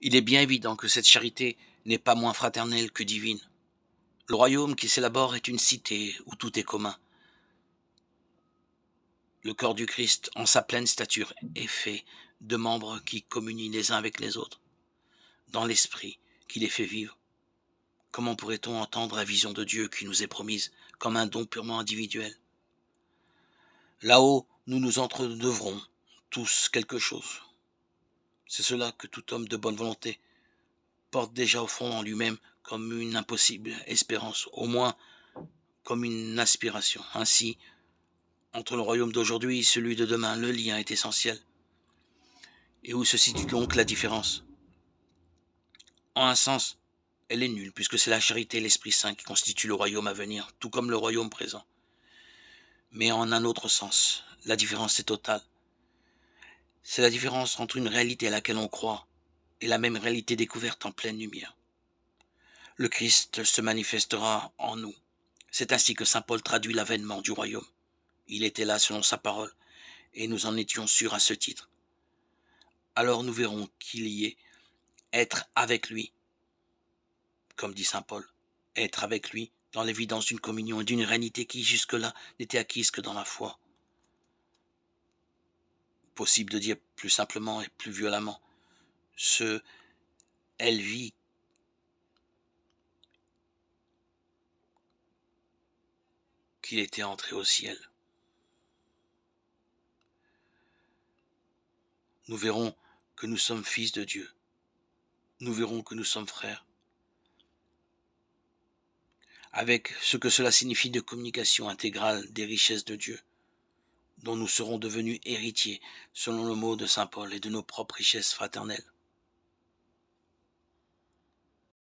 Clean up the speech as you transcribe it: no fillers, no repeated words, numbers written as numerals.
Il est bien évident que cette charité n'est pas moins fraternelle que divine. Le royaume qui s'élabore est une cité où tout est commun. Le corps du Christ, en sa pleine stature, est fait de membres qui communient les uns avec les autres, dans l'esprit qui les fait vivre. Comment pourrait-on entendre la vision de Dieu qui nous est promise comme un don purement individuel? Là-haut, nous nous entredevrons tous quelque chose. C'est cela que tout homme de bonne volonté porte déjà au fond en lui-même comme une impossible espérance, au moins comme une aspiration. Ainsi, entre le royaume d'aujourd'hui et celui de demain, le lien est essentiel. Et où se situe donc la différence? En un sens, elle est nulle, puisque c'est la charité et l'Esprit Saint qui constituent le royaume à venir, tout comme le royaume présent. Mais en un autre sens, la différence est totale. C'est la différence entre une réalité à laquelle on croit et la même réalité découverte en pleine lumière. Le Christ se manifestera en nous. C'est ainsi que saint Paul traduit l'avènement du royaume. Il était là selon sa parole, et nous en étions sûrs à ce titre. Alors nous verrons qu'il y est être avec lui, comme dit saint Paul, être avec lui dans l'évidence d'une communion et d'une réalité qui jusque-là n'était acquise que dans la foi. Possible de dire plus simplement et plus violemment, elle vit qu'il était entré au ciel. Nous verrons que nous sommes fils de Dieu. Nous verrons que nous sommes frères. Avec ce que cela signifie de communication intégrale des richesses de Dieu, dont nous serons devenus héritiers, selon le mot de saint Paul, et de nos propres richesses fraternelles.